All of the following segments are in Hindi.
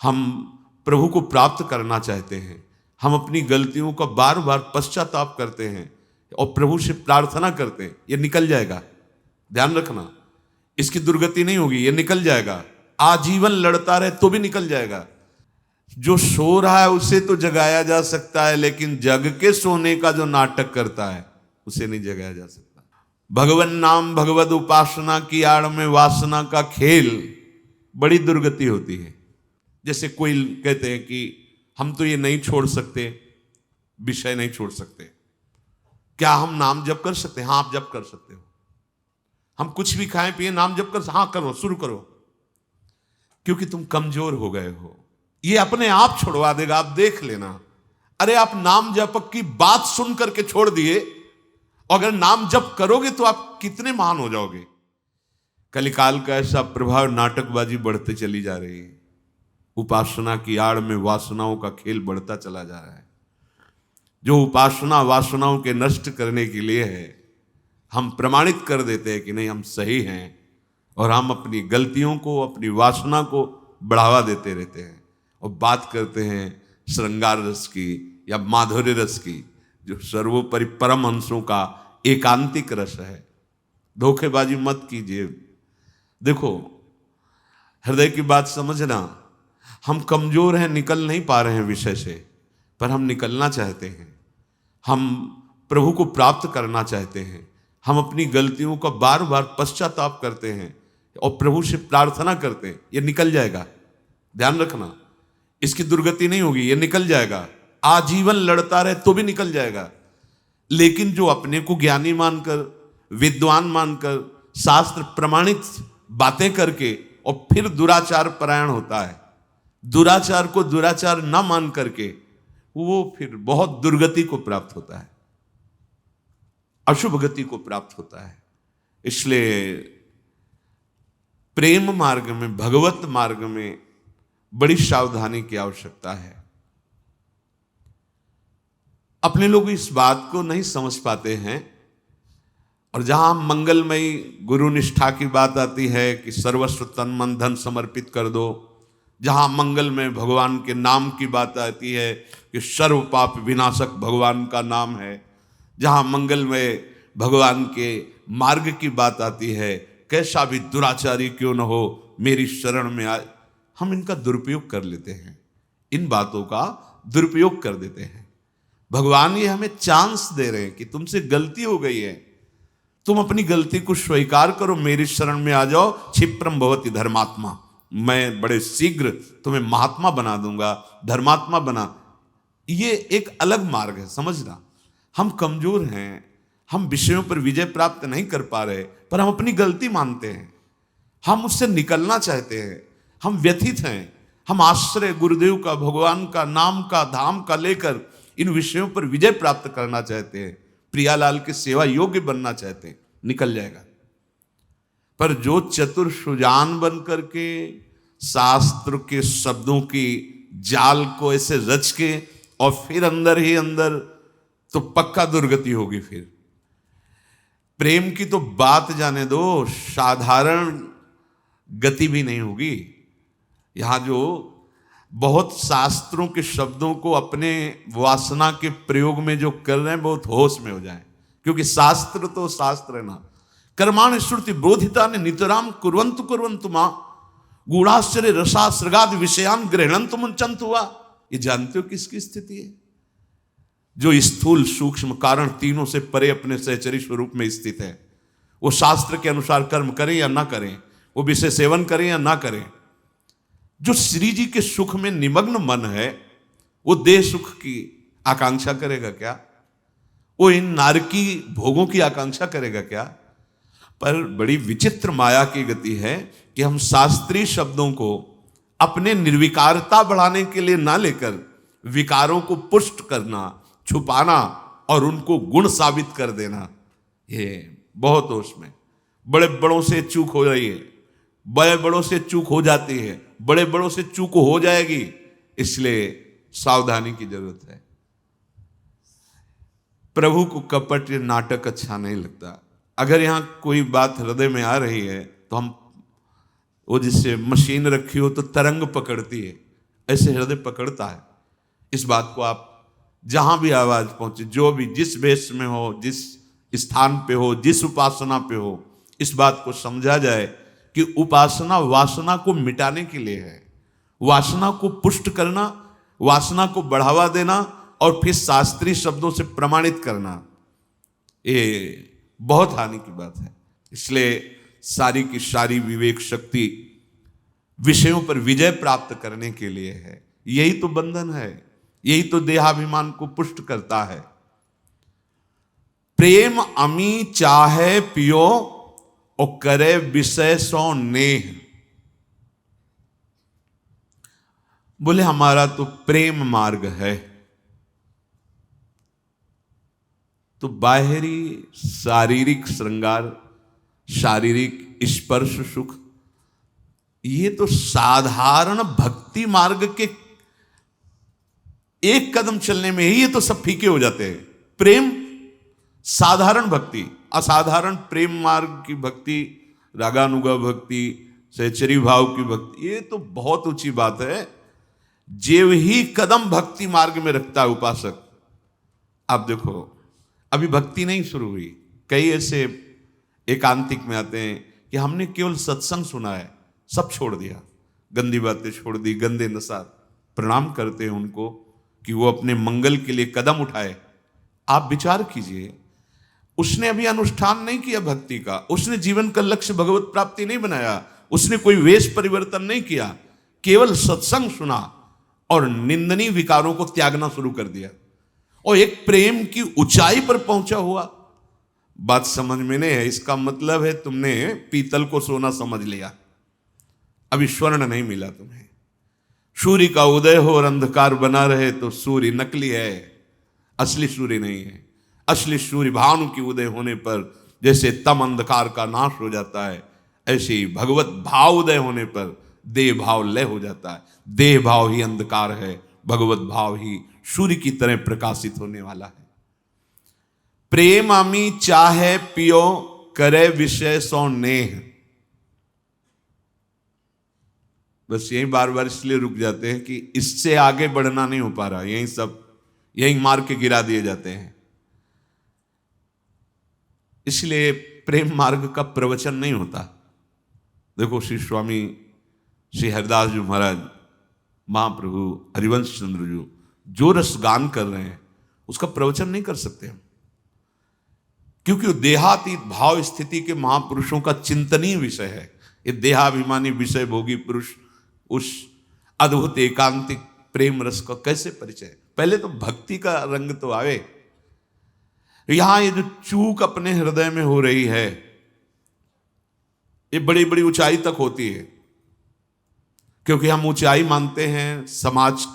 हम प्रभु को प्राप्त करना चाहते हैं, हम अपनी गलतियों का बार बार पश्चाताप करते हैं और प्रभु से प्रार्थना करते हैं, ये निकल जाएगा। ध्यान रखना, इसकी दुर्गति नहीं होगी, ये निकल जाएगा। आजीवन लड़ता रहे तो भी निकल जाएगा। जो सो रहा है उसे तो जगाया जा सकता है, लेकिन जग के सोने का जो नाटक करता है उसे नहीं जगाया जा सकता। भगवन नाम भगवद उपासना की आड़ में वासना का खेल, बड़ी दुर्गति होती है। जैसे कोई कहते हैं कि हम तो ये नहीं छोड़ सकते, विषय नहीं छोड़ सकते, क्या हम नाम जप कर सकते हैं? हाँ, आप जप कर सकते हो। हम कुछ भी खाएं पिए, नाम जप कर, हाँ करो, शुरू करो, क्योंकि तुम कमजोर हो गए हो। ये अपने आप छुड़वा देगा, आप देख लेना। अरे आप नाम जप की बात सुन करके छोड़ दिए, अगर नाम जप करोगे तो आप कितने महान हो जाओगे। कलिकाल का ऐसा प्रभाव, नाटकबाजी बढ़ते चली जा रही है। उपासना की आड़ में वासनाओं का खेल बढ़ता चला जा रहा है। जो उपासना वासनाओं के नष्ट करने के लिए है, हम प्रमाणित कर देते हैं कि नहीं हम सही हैं, और हम अपनी गलतियों को, अपनी वासना को बढ़ावा देते रहते हैं और बात करते हैं श्रृंगार रस की या माधुर्य रस की, जो सर्वोपरि परमहंसों का एकांतिक रस है। धोखेबाजी मत कीजिए। देखो, हृदय की बात समझना, हम कमजोर हैं, निकल नहीं पा रहे हैं विषय से, पर हम निकलना चाहते हैं। हम प्रभु को प्राप्त करना चाहते हैं, हम अपनी गलतियों का बार बार पश्चाताप करते हैं और प्रभु से प्रार्थना करते हैं, ये निकल जाएगा। ध्यान रखना, इसकी दुर्गति नहीं होगी, ये निकल जाएगा। आजीवन लड़ता रहे तो भी निकल जाएगा। लेकिन जो अपने को ज्ञानी मानकर, विद्वान मानकर, शास्त्र प्रमाणित बातें करके और फिर दुराचार परायण होता है, दुराचार को दुराचार न मान करके, वो फिर बहुत दुर्गति को प्राप्त होता है, अशुभ गति को प्राप्त होता है। इसलिए प्रेम मार्ग में, भगवत मार्ग में बड़ी सावधानी की आवश्यकता है। अपने लोग इस बात को नहीं समझ पाते हैं, और जहां मंगलमयी गुरु निष्ठा की बात आती है कि सर्वस्व तन मन धन समर्पित कर दो, जहां मंगल में भगवान के नाम की बात आती है कि सर्व पाप विनाशक भगवान का नाम है, जहां मंगल में भगवान के मार्ग की बात आती है, कैसा भी दुराचारी क्यों न हो मेरी शरण में आए, हम इनका दुरुपयोग कर लेते हैं, इन बातों का दुरुपयोग कर देते हैं। भगवान ये हमें चांस दे रहे हैं कि तुमसे गलती हो गई है, तुम अपनी गलती को स्वीकार करो, मेरी शरण में आ जाओ, क्षिप्रम भवति धर्मात्मा, मैं बड़े शीघ्र तुम्हें महात्मा बना दूंगा, धर्मात्मा बना। ये एक अलग मार्ग है, समझना। हम कमजोर हैं, हम विषयों पर विजय प्राप्त नहीं कर पा रहे, पर हम अपनी गलती मानते हैं, हम उससे निकलना चाहते हैं, हम व्यथित हैं, हम आश्रय गुरुदेव का, भगवान का, नाम का, धाम का लेकर इन विषयों पर विजय प्राप्त करना चाहते हैं, प्रियालाल के सेवा योग्य बनना चाहते हैं, निकल जाएगा। पर जो चतुर सुजान बन करके शास्त्र के शब्दों की जाल को ऐसे रच के और फिर अंदर ही अंदर, तो पक्का दुर्गति होगी। फिर प्रेम की तो बात जाने दो, साधारण गति भी नहीं होगी। यहां जो बहुत शास्त्रों के शब्दों को अपने वासना के प्रयोग में जो कर रहे हैं, बहुत होश में हो जाएं, क्योंकि शास्त्र तो शास्त्र है ना। कर्माणि श्रुति बोधिता ने नितराम कुर्वन्तु कुर्वन्तु मां गूढ़ाश्चर्य रसा सृगाद विषयान गृह्णन्तु मुंचन्तु वा। ये जानते हो किसकी स्थिति है? जो स्थूल सूक्ष्म कारण तीनों से परे अपने सहचरी स्वरूप में स्थित है। वो शास्त्र के अनुसार कर्म करें या ना करें, वो विषय सेवन करें या ना करें, जो श्री जी के सुख में निमग्न मन है, वो देह सुख की आकांक्षा करेगा क्या? वो इन नारकी भोगों की आकांक्षा करेगा क्या? पर बड़ी विचित्र माया की गति है कि हम शास्त्रीय शब्दों को अपने निर्विकारता बढ़ाने के लिए ना लेकर विकारों को पुष्ट करना, छुपाना और उनको गुण साबित कर देना, ये बहुत होश में। बड़े बड़ों से चूक हो रही है, बड़े बड़ों से चूक हो जाती है, बड़े बड़ों से चूक हो जाएगी, इसलिए सावधानी की जरूरत है। प्रभु को कपट नाटक अच्छा नहीं लगता। अगर यहां कोई बात हृदय में आ रही है तो हम, वो जिससे मशीन रखी हो तो तरंग पकड़ती है, ऐसे हृदय पकड़ता है। इस बात को आप जहां भी आवाज पहुंचे, जो भी जिस वेश में हो, जिस स्थान पे हो, जिस उपासना पे हो, इस बात को समझा जाए कि उपासना वासना को मिटाने के लिए है, वासना को पुष्ट करना, वासना को बढ़ावा देना और फिर शास्त्रीय शब्दों से प्रमाणित करना, ये बहुत हानि की बात है। इसलिए सारी की सारी विवेक शक्ति विषयों पर विजय प्राप्त करने के लिए है। यही तो बंधन है, यही तो देहाभिमान को पुष्ट करता है। प्रेम अमी चाहे पियो और करे विषय सो नेह। बोले हमारा तो प्रेम मार्ग है, तो बाहरी शारीरिक श्रृंगार, शारीरिक स्पर्श सुख, ये तो साधारण भक्ति मार्ग के एक कदम चलने में ही ये तो सब फीके हो जाते हैं। प्रेम साधारण भक्ति, असाधारण प्रेम मार्ग की भक्ति, रागानुगा भक्ति, सहचरी भाव की भक्ति, ये तो बहुत ऊंची बात है। जेव ही कदम भक्ति मार्ग में रखता है उपासक। आप देखो, अभी भक्ति नहीं शुरू हुई, कई ऐसे एकांतिक में आते हैं कि हमने केवल सत्संग सुना है, सब छोड़ दिया, गंदी बातें छोड़ दी, गंदे नशा। प्रणाम करते हैं उनको कि वो अपने मंगल के लिए कदम उठाए। आप विचार कीजिए, उसने अभी अनुष्ठान नहीं किया भक्ति का, उसने जीवन का लक्ष्य भगवत प्राप्ति नहीं बनाया, उसने कोई वेश परिवर्तन नहीं किया, केवल सत्संग सुना और निंदनीय विकारों को त्यागना शुरू कर दिया और एक प्रेम की ऊंचाई पर पहुंचा हुआ। बात समझ में नहीं है, इसका मतलब है तुमने पीतल को सोना समझ लिया, अभी स्वर्ण नहीं मिला तुम्हें। सूर्य का उदय हो और अंधकार बना रहे तो सूर्य नकली है, असली सूर्य नहीं है। असली सूर्य भानु की उदय होने पर जैसे तम अंधकार का नाश हो जाता है, ऐसे ही भगवत भाव उदय होने पर देह भाव लय हो जाता है। देह भाव ही अंधकार है, भगवत भाव ही सूर्य की तरह प्रकाशित होने वाला है। प्रेम अमी चाहे पियो करे विषय सो नेह। बस यही बार बार इसलिए रुक जाते हैं कि इससे आगे बढ़ना नहीं हो पा रहा, यही सब यही मार के गिरा दिए जाते हैं। इसलिए प्रेम मार्ग का प्रवचन नहीं होता। देखो, श्री स्वामी श्री हरिदास जी महाराज, महाप्रभु हरिवंश चंद्र जी जो रस गान कर रहे हैं उसका प्रवचन नहीं कर सकते हम, क्योंकि वो देहातीत भाव स्थिति के महापुरुषों का चिंतनीय विषय है। ये देहाभिमानी विषय भोगी पुरुष उस अद्भुत एकांतिक प्रेम रस का कैसे परिचय? पहले तो भक्ति का रंग तो आवे। यहां ये जो चूक अपने हृदय में हो रही है, ये बड़ी बड़ी ऊंचाई तक होती है, क्योंकि हम ऊंचाई मानते हैं समाज,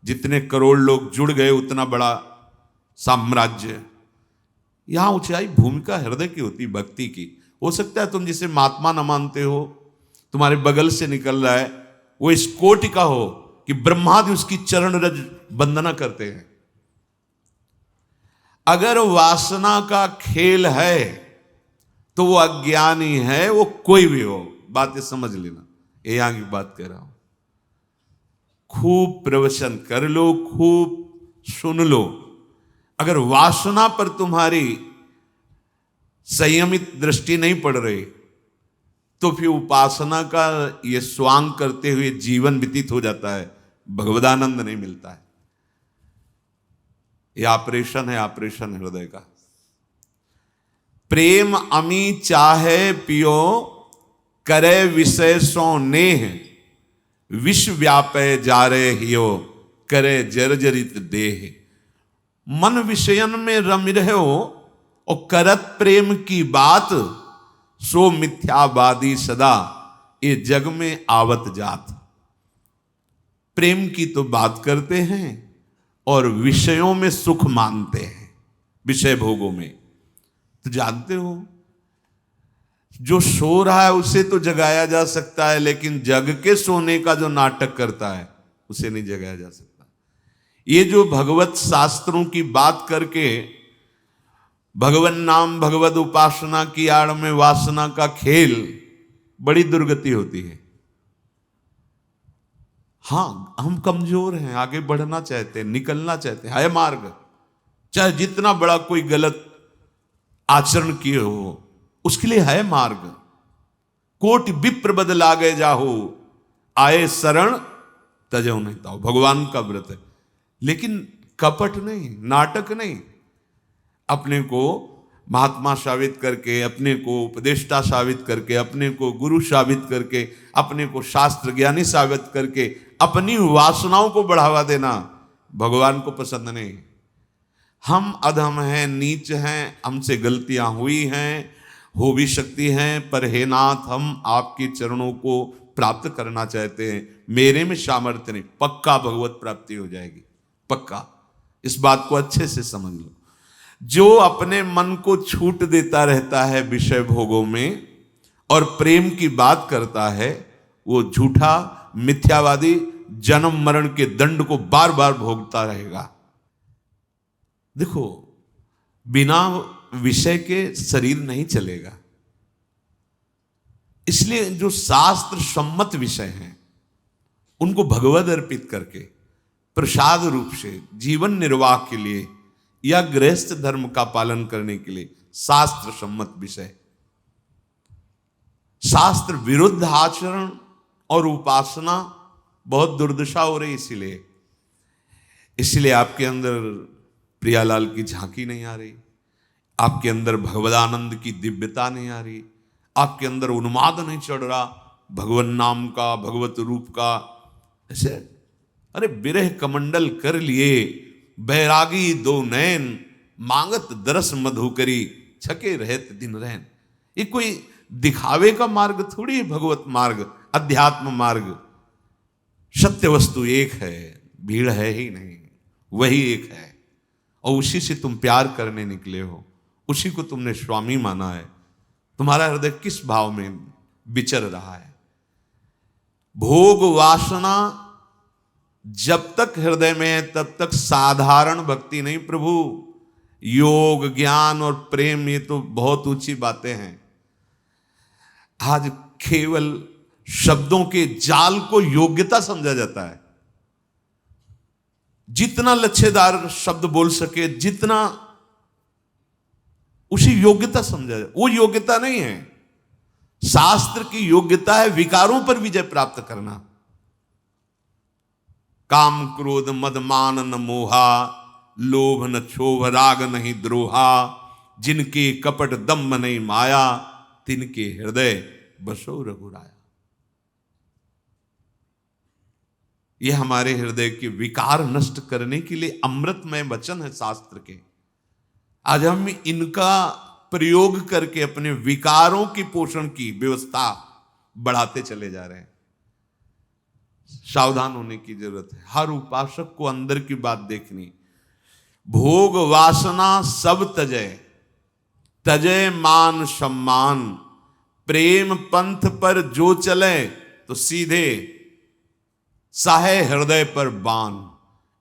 जितने करोड़ लोग जुड़ गए उतना बड़ा साम्राज्य। यहां ऊंचाई भूमिका हृदय की होती, भक्ति की। हो सकता है तुम जिसे महात्मा न मानते हो, तुम्हारे बगल से निकल रहा है, वो इस कोटि का हो कि ब्रह्मादि उसकी चरण रज वंदना करते हैं। अगर वासना का खेल है तो वो अज्ञानी है, वो कोई भी हो। बातें समझ लेना, ये यहां की बात कह रहा हूं। खूब प्रवचन कर लो, खूब सुन लो, अगर वासना पर तुम्हारी संयमित दृष्टि नहीं पड़ रही तो फिर उपासना का ये स्वांग करते हुए जीवन व्यतीत हो जाता है, भगवदानंद नहीं मिलता है। ये ऑपरेशन है, ऑपरेशन हृदय का। प्रेम अमी चाहे पियो करे विषय सो नेह। विश्व व्यापे जा रहे हियो करे जर्जरित देह। मन विषयन में रम रहे हो और करत प्रेम की बात, सो मिथ्यावादी सदा ये जग में आवत जात। प्रेम की तो बात करते हैं और विषयों में सुख मानते हैं, विषय भोगों में। तो जानते हो, जो सो रहा है उसे तो जगाया जा सकता है, लेकिन जग के सोने का जो नाटक करता है उसे नहीं जगाया जा सकता। ये जो भगवत शास्त्रों की बात करके भगवन नाम भगवत उपासना की आड़ में वासना का खेल, बड़ी दुर्गति होती है। हाँ, हम कमजोर हैं, आगे बढ़ना चाहते हैं, निकलना चाहते हैं, है मार्ग। चाहे जितना बड़ा कोई गलत आचरण किए हो, उसके लिए है मार्ग। कोटि विप्र बदला गए जाहो, आए शरण तजो नहीं ताओ। भगवान का व्रत है, लेकिन कपट नहीं, नाटक नहीं। अपने को महात्मा साबित करके, अपने को उपदेष्टा साबित करके, अपने को गुरु साबित करके, अपने को शास्त्र ज्ञानी साबित करके अपनी वासनाओं को बढ़ावा देना भगवान को पसंद नहीं। हम अधम हैं, नीच हैं, हमसे गलतियां हुई हैं, हो भी सकती हैं, पर हे नाथ, हम आपके चरणों को प्राप्त करना चाहते हैं। मेरे में सामर्थ्य नहीं, पक्का भगवत प्राप्ति हो जाएगी, पक्का। इस बात को अच्छे से समझ लो। जो अपने मन को छूट देता रहता है विषय भोगों में और प्रेम की बात करता है, वो झूठा मिथ्यावादी जन्म मरण के दंड को बार बार भोगता रहेगा। देखो, बिना विषय के शरीर नहीं चलेगा। इसलिए जो शास्त्र सम्मत विषय हैं उनको भगवद अर्पित करके प्रसाद रूप से जीवन निर्वाह के लिए या गृहस्थ धर्म का पालन करने के लिए शास्त्र सम्मत विषय, शास्त्र विरुद्ध आचरण और उपासना बहुत दुर्दशा हो रही। इसलिए आपके अंदर प्रियालाल की झांकी नहीं आ रही, आपके अंदर भगवदानंद की दिव्यता नहीं आ रही, आपके अंदर उन्माद नहीं चढ़ रहा भगवन नाम का, भगवत रूप का। ऐसे अरे विरह कमंडल कर लिए बैरागी दो नैन, मांगत दरस मधुकरी, छके रहत दिन रहन। ये कोई दिखावे का मार्ग थोड़ी है भगवत मार्ग, अध्यात्म मार्ग। सत्य वस्तु एक है, भीड़ है ही नहीं, वही एक है, और उसी से तुम प्यार करने निकले हो, उसी को तुमने स्वामी माना है। तुम्हारा हृदय किस भाव में विचर रहा है? भोग वासना जब तक हृदय में है तब तक साधारण भक्ति नहीं प्रभु। योग, ज्ञान और प्रेम, ये तो बहुत ऊंची बातें हैं। आज केवल शब्दों के जाल को योग्यता समझा जाता है। जितना लच्छेदार शब्द बोल सके, जितना, उसी योग्यता समझा जाए। वो योग्यता नहीं है। शास्त्र की योग्यता है विकारों पर विजय प्राप्त करना। काम क्रोध मद मान न मोहा, लोभ न क्षोभ राग नहीं द्रोहा, जिनके कपट दम्भ नहीं माया, तिनके हृदय बसो रघुराया। ये हमारे हृदय के विकार नष्ट करने के लिए अमृतमय वचन है शास्त्र के। आज हम इनका प्रयोग करके अपने विकारों की पोषण की व्यवस्था बढ़ाते चले जा रहे हैं। सावधान होने की जरूरत है। हर उपासक को अंदर की बात देखनी। भोग वासना सब तजय, तजय मान सम्मान, प्रेम पंथ पर जो चले तो सीधे साहे हृदय पर बाण।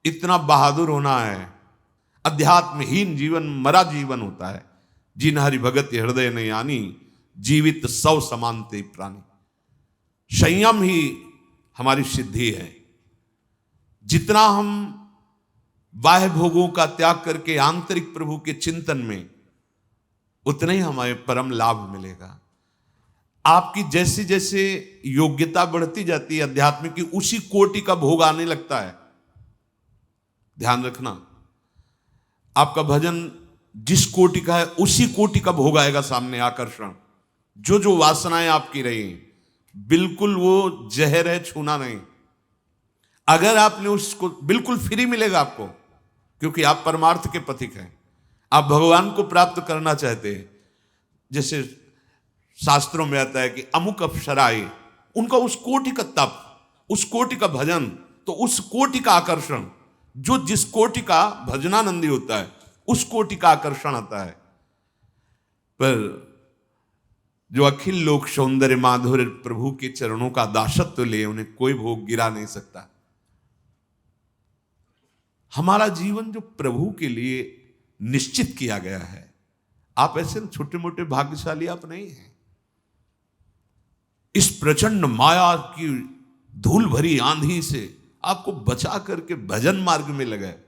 इतना बहादुर होना है। अध्यात्महीन जीवन मरा जीवन होता है। जिन हरि भगत हृदय नहीं आनी, जीवित सौ समानते प्राणी। संयम ही हमारी सिद्धि है। जितना हम बाह्य भोगों का त्याग करके आंतरिक प्रभु के चिंतन में, उतना ही हमें परम लाभ मिलेगा। आपकी जैसे जैसे योग्यता बढ़ती जाती है अध्यात्म की, उसी कोटि का भोग आने लगता है। ध्यान रखना, आपका भजन जिस कोटि का है उसी कोटि का भोग आएगा सामने, आकर्षण। जो जो वासनाएं आपकी रही, बिल्कुल वो जहर है, छूना नहीं। अगर आपने उसको, बिल्कुल फ्री मिलेगा आपको, क्योंकि आप परमार्थ के पथिक हैं। आप भगवान को प्राप्त करना चाहते हैं। जैसे शास्त्रों में आता है कि अमुक अप्सराएं, उनका उस कोटि का तप, उस कोटि का भजन, तो उस कोटि का आकर्षण, जो जिस कोटि का भजनानंदी होता है उस कोटि का आकर्षण आता है। पर जो अखिल लोक सौंदर्य माधुर्य प्रभु के चरणों का दासत्व ले, उन्हें कोई भोग गिरा नहीं सकता। हमारा जीवन जो प्रभु के लिए निश्चित किया गया है, आप ऐसे छोटे मोटे भाग्यशाली आप नहीं हैं। इस प्रचंड माया की धूल भरी आंधी से आपको बचा करके भजन मार्ग में लगाए।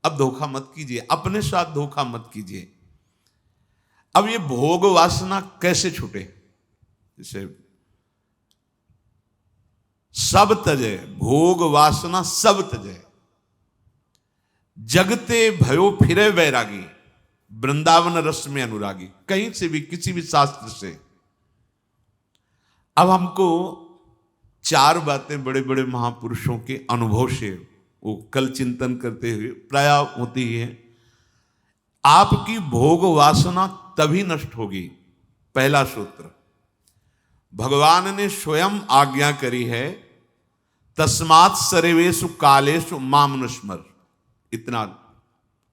अब धोखा मत कीजिए, अपने साथ धोखा मत कीजिए। अब ये भोग वासना कैसे छूटे? जैसे सब तजे, भोग वासना सब तजे, जगते भयो फिरे वैरागी, वृंदावन रस में अनुरागी। कहीं से भी, किसी भी शास्त्र से। अब हमको चार बातें बड़े बड़े महापुरुषों के अनुभव से वो कल चिंतन करते हुए प्राय होती है। आपकी भोग वासना तभी नष्ट होगी। पहला सूत्र भगवान ने स्वयं आज्ञा करी है, तस्मात् सर्वेषु कालेषु माम नुस्मर। इतना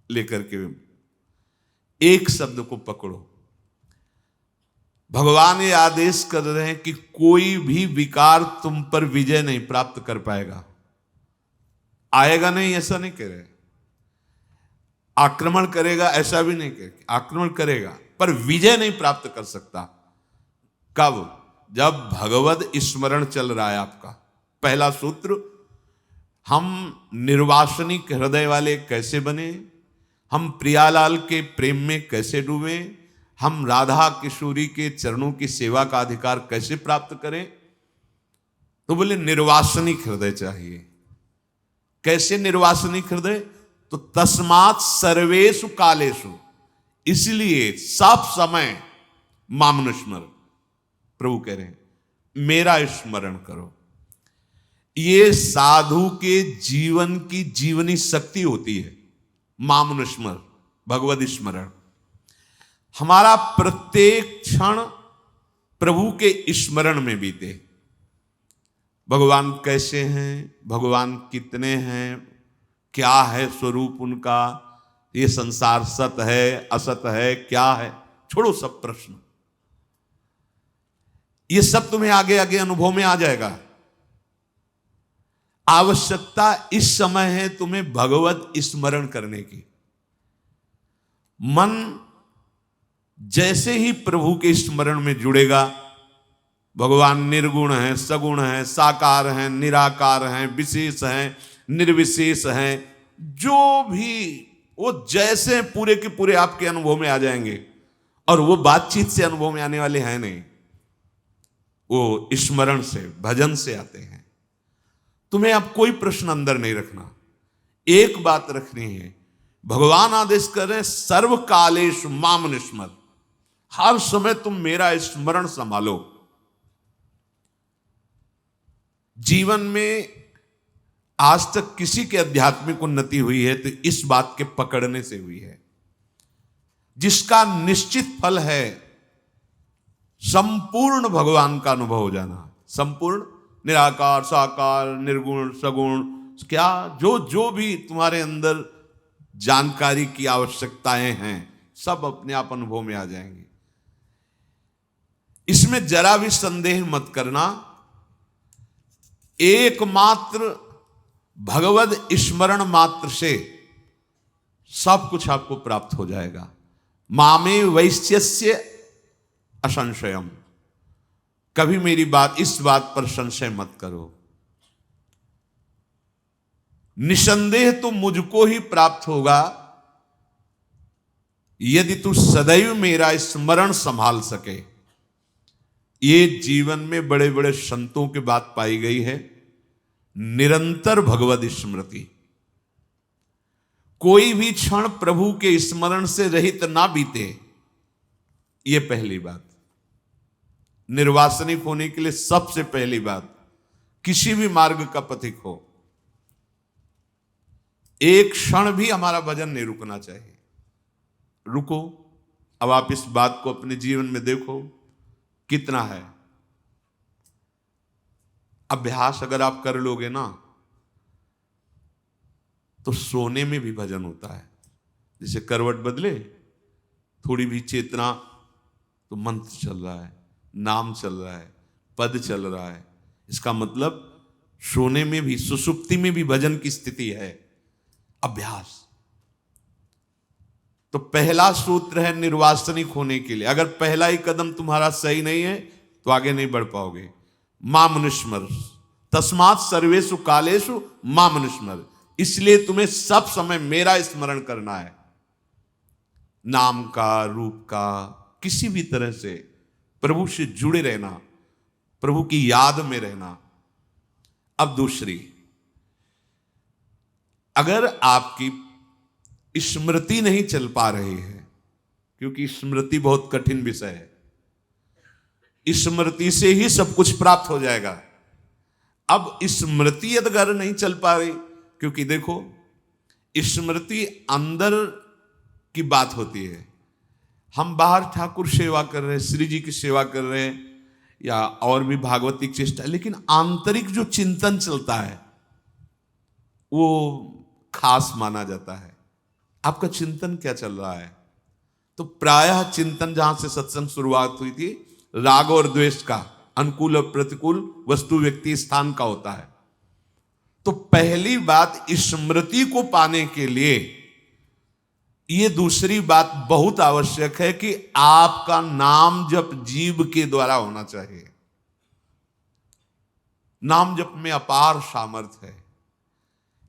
लेकर के एक शब्द को पकड़ो। भगवान ये आदेश कर रहे हैं कि कोई भी विकार तुम पर विजय नहीं प्राप्त कर पाएगा। आएगा नहीं ऐसा नहीं कह रहे, आक्रमण करेगा ऐसा भी नहीं कह, आक्रमण करेगा पर विजय नहीं प्राप्त कर सकता। कब? जब भगवद स्मरण चल रहा है आपका। पहला सूत्र, हम निर्वासनिक हृदय वाले कैसे बने, हम प्रियालाल के प्रेम में कैसे डूबे, हम राधा किशोरी के चरणों की सेवा का अधिकार कैसे प्राप्त करें। तो बोले निर्वासनिक हृदय चाहिए। कैसे निर्वासनिक हृदय? तो तस्मात् सर्वेषु कालेषु, इसलिए सब समय मामनुस्मर, प्रभु कह रहे हैं मेरा स्मरण करो। ये साधु के जीवन की जीवनी शक्ति होती है। मामनुस्मर, भगवद स्मरण। हमारा प्रत्येक क्षण प्रभु के स्मरण में बीते। भगवान कैसे हैं, भगवान कितने हैं, क्या है स्वरूप उनका, ये संसार सत है असत है, क्या है, छोड़ो सब प्रश्न। ये सब तुम्हें आगे आगे अनुभव में आ जाएगा। आवश्यकता इस समय है तुम्हें भगवत स्मरण करने की। मन जैसे ही प्रभु के स्मरण में जुड़ेगा, भगवान निर्गुण है, सगुण है, साकार है, निराकार है, विशेष है, निर्विशेष है, जो भी वो जैसे पूरे के पूरे आपके अनुभव में आ जाएंगे। और वो बातचीत से अनुभव में आने वाले हैं नहीं, वो स्मरण से, भजन से आते हैं। तुम्हें अब कोई प्रश्न अंदर नहीं रखना, एक बात रखनी है, भगवान आदेश कर रहे हैं सर्वकालेषु माम नुस्मर। हर समय तुम मेरा स्मरण संभालो। जीवन में आज तक किसी के आध्यात्मिक उन्नति हुई है तो इस बात के पकड़ने से हुई है, जिसका निश्चित फल है संपूर्ण भगवान का अनुभव हो जाना। संपूर्ण, निराकार, साकार, निर्गुण, सगुण, क्या जो जो भी तुम्हारे अंदर जानकारी की आवश्यकताएं हैं, सब अपने आप अनुभव में आ जाएंगी। इसमें जरा भी संदेह मत करना। एकमात्र भगवद स्मरण मात्र से सब कुछ आपको प्राप्त हो जाएगा। मामे वैश्यस्य असंशयम। कभी मेरी बात, इस बात पर संशय मत करो। निसंदेह तो मुझको ही प्राप्त होगा यदि तू सदैव मेरा स्मरण संभाल सके। ये जीवन में बड़े बड़े संतों की बात पाई गई है, निरंतर भगवद स्मृति। कोई भी क्षण प्रभु के स्मरण से रहित ना बीते, ये पहली बात। निर्वासनिक होने के लिए सबसे पहली बात, किसी भी मार्ग का पथिक हो, एक क्षण भी हमारा भजन नहीं रुकना चाहिए। रुको। अब आप इस बात को अपने जीवन में देखो कितना है। अभ्यास अगर आप कर लोगे ना, तो सोने में भी भजन होता है। जैसे करवट बदले, थोड़ी भी चेतना, तो मंत्र चल रहा है, नाम चल रहा है, पद चल रहा है। इसका मतलब सोने में भी, सुसुप्ति में भी भजन की स्थिति है। अभ्यास। तो पहला सूत्र है निर्वासनिक होने के लिए। अगर पहला ही कदम तुम्हारा सही नहीं है तो आगे नहीं बढ़ पाओगे। माम नुस्मर, तस्मात् सर्वेषु कालेषु माम अनुस्मर, इसलिए तुम्हें सब समय मेरा स्मरण करना है। नाम का, रूप का, किसी भी तरह से प्रभु से जुड़े रहना, प्रभु की याद में रहना। अब दूसरी, अगर आपकी स्मृति नहीं चल पा रही है, क्योंकि स्मृति बहुत कठिन विषय है, स्मृति से ही सब कुछ प्राप्त हो जाएगा। अब स्मृति अगर नहीं चल पा रही, क्योंकि देखो स्मृति अंदर की बात होती है। हम बाहर ठाकुर सेवा कर रहे हैं, श्री जी की सेवा कर रहे हैं, या और भी भागवतिक चेष्टा, लेकिन आंतरिक जो चिंतन चलता है वो खास माना जाता है। आपका चिंतन क्या चल रहा है? तो प्रायः चिंतन, जहां से सत्संग शुरुआत हुई थी, राग और द्वेष का, अनुकूल और प्रतिकूल, वस्तु व्यक्ति स्थान का होता है। तो पहली बात, स्मृति को पाने के लिए ये दूसरी बात बहुत आवश्यक है कि आपका नाम जप जीव के द्वारा होना चाहिए। नाम जप में अपार सामर्थ्य है।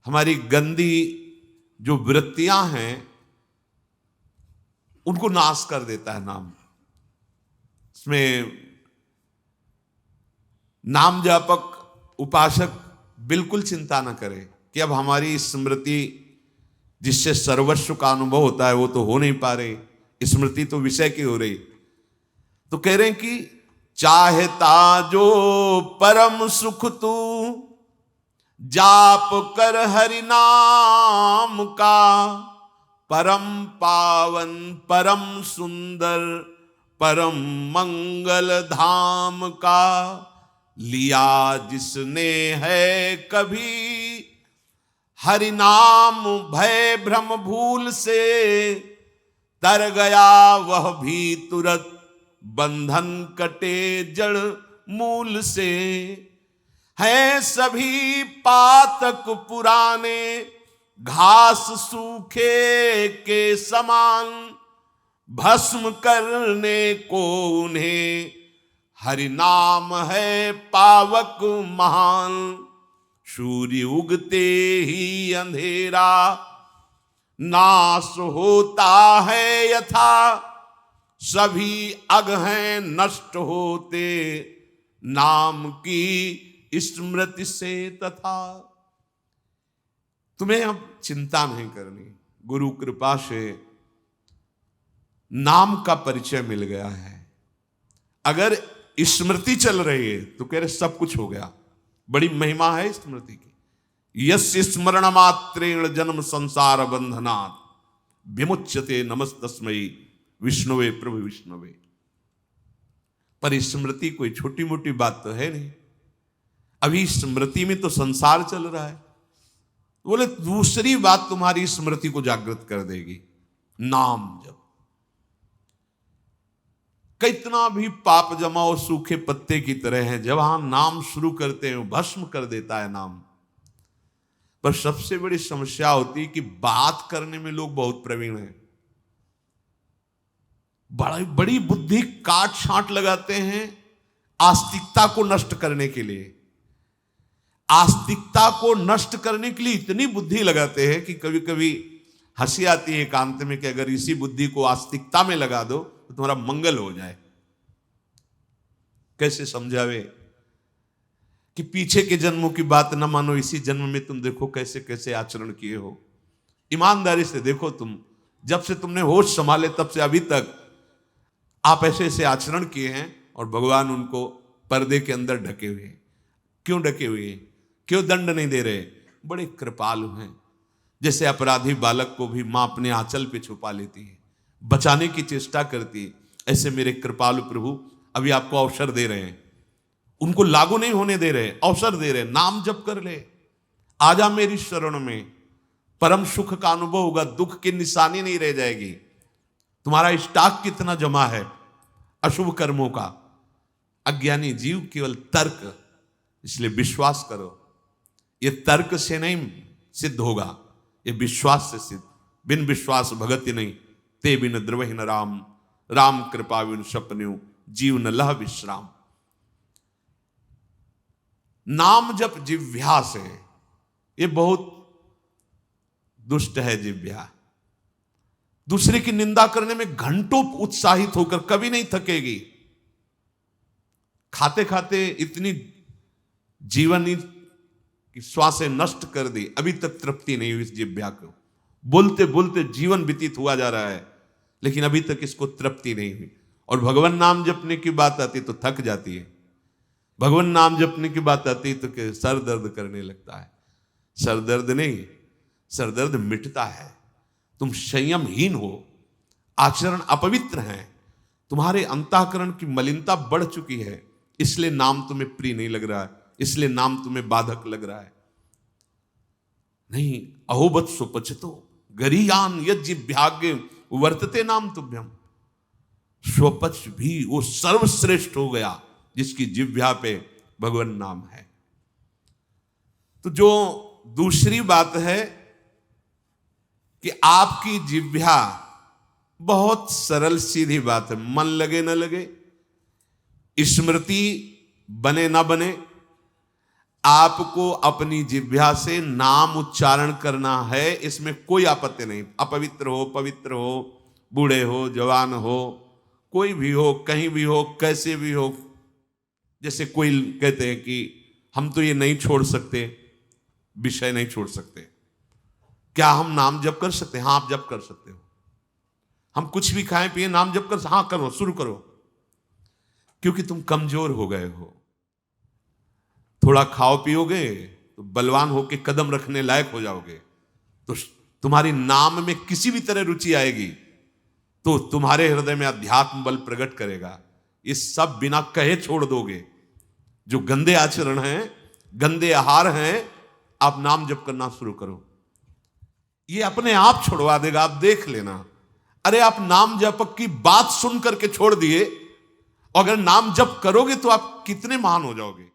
हमारी गंदी जो वृत्तियां हैं उनको नाश कर देता है नाम। इसमें नाम जापक उपासक बिल्कुल चिंता न करे कि अब हमारी स्मृति जिससे सर्वस्व का अनुभव होता है वो तो हो नहीं पा रही, स्मृति तो विषय की हो रही। तो कह रहे हैं कि चाहता जो परम सुख तू, जाप कर हरि नाम का, परम पावन परम सुंदर परम मंगल धाम का, लिया जिसने है कभी हरि नाम भय भ्रम भूल से, तर गया वह भी तुरत बंधन कटे जड़ मूल से। है सभी पातक पुराने घास सूखे के समान, भस्म करने को उन्हें हरि नाम है पावक महान। सूर्य उगते ही अंधेरा नाश होता है यथा, सभी अग हैं नष्ट होते नाम की स्मृति से तथा। तुम्हें अब चिंता नहीं करनी, गुरु कृपा से नाम का परिचय मिल गया है। अगर स्मृति चल रही है तो कह रहे सब कुछ हो गया। बड़ी महिमा है स्मृति की। यस्य स्मरण मात्रेण जन्म संसार बंधनात्, विमुच्यते नमस्तस्मै विष्णुवे प्रभु विष्णुवे। पर स्मृति कोई छोटी मोटी बात तो है नहीं। अभी स्मृति में तो संसार चल रहा है। बोले दूसरी बात तुम्हारी स्मृति को जागृत कर देगी, नाम जप। कितना भी पाप जमाओ सूखे पत्ते की तरह है, जब हम नाम शुरू करते हैं भस्म कर देता है नाम। पर सबसे बड़ी समस्या होती है कि बात करने में लोग बहुत प्रवीण हैं, बड़ी बुद्धि काट छांट लगाते हैं आस्तिकता को नष्ट करने के लिए। आस्तिकता को नष्ट करने के लिए इतनी बुद्धि लगाते हैं कि कभी कभी हंसी आती है एकांत में कि अगर इसी बुद्धि को आस्तिकता में लगा दो तो तुम्हारा मंगल हो जाए। कैसे समझावे कि पीछे के जन्मों की बात न मानो, इसी जन्म में तुम देखो कैसे कैसे आचरण किए हो। ईमानदारी से देखो, तुम जब से तुमने होश संभाले तब से अभी तक आप ऐसे ऐसे आचरण किए हैं और भगवान उनको पर्दे के अंदर ढके हुए हैं। क्यों ढके हुए हैं? क्यों दंड नहीं दे रहे? बड़े कृपालु हैं। जैसे अपराधी बालक को भी मां अपने आंचल पे छुपा लेती है, बचाने की चेष्टा करती है, ऐसे मेरे कृपालु प्रभु अभी आपको अवसर दे रहे हैं। उनको लागू नहीं होने दे रहे, अवसर दे रहे। नाम जप कर ले, आजा मेरी शरण में, परम सुख का अनुभव होगा, दुख की निशानी नहीं रह जाएगी। तुम्हारा स्टॉक कितना जमा है अशुभ कर्मों का। अज्ञानी जीव केवल तर्क, इसलिए विश्वास करो। ये तर्क से नहीं सिद्ध होगा, ये विश्वास से सिद्ध। बिन विश्वास भगति नहीं, ते बिन द्रवहि न राम, राम कृपा बिन सपन्यु जीव न लह विश्राम। नाम जप जिह्वा से, ये बहुत दुष्ट है जिह्वा। दूसरे की निंदा करने में घंटों उत्साहित होकर कभी नहीं थकेगी। खाते खाते इतनी जीवन की श्वासें नष्ट कर दी, अभी तक तृप्ति नहीं हुई इस जिह्वा को। बोलते बोलते जीवन व्यतीत हुआ जा रहा है, लेकिन अभी तक इसको तृप्ति नहीं हुई। और भगवान नाम जपने की बात आती तो थक जाती है। भगवान नाम जपने की बात आती तो सर दर्द करने लगता है। सर दर्द नहीं, सर दर्द मिटता है। तुम संयमहीन हो, आचरण अपवित्र है, तुम्हारे अंतःकरण की मलिनता बढ़ चुकी है, इसलिए नाम तुम्हें प्रिय नहीं लग रहा है, इसलिए नाम तुम्हें बाधक लग रहा है। नहीं, अहोबत सुपचतो गरीयान यज्जिभ्याग्य वर्तते नाम तुभ्यम। स्वपच भी वो सर्वश्रेष्ठ हो गया जिसकी जिह्वा पे भगवान नाम है। तो जो दूसरी बात है कि आपकी जिह्वा बहुत सरल सीधी बात है, मन लगे न लगे, स्मृति बने ना बने, आपको अपनी जिह्वा से नाम उच्चारण करना है, इसमें कोई आपत्ति नहीं। अपवित्र हो, पवित्र हो, बूढ़े हो, जवान हो, कोई भी हो, कहीं भी हो, कैसे भी हो। जैसे कोई कहते हैं कि हम तो ये नहीं छोड़ सकते, विषय नहीं छोड़ सकते, क्या हम नाम जप कर सकते हैं? हाँ, आप जप कर सकते हो। हम कुछ भी खाएं पिए, नाम जप कर, हाँ करो, शुरू करो, क्योंकि तुम कमजोर हो गए हो। थोड़ा खाओ पियोगे तो बलवान होके कदम रखने लायक हो जाओगे, तो तुम्हारी नाम में किसी भी तरह रुचि आएगी तो तुम्हारे हृदय में अध्यात्म बल प्रकट करेगा। ये सब बिना कहे छोड़ दोगे। जो गंदे आचरण हैं, गंदे आहार हैं, आप नाम जप करना शुरू करो, ये अपने आप छुड़वा देगा, आप देख लेना। अरे आप नाम जप की बात सुन करके छोड़ दिए, अगर नाम जप करोगे तो आप कितने महान हो जाओगे।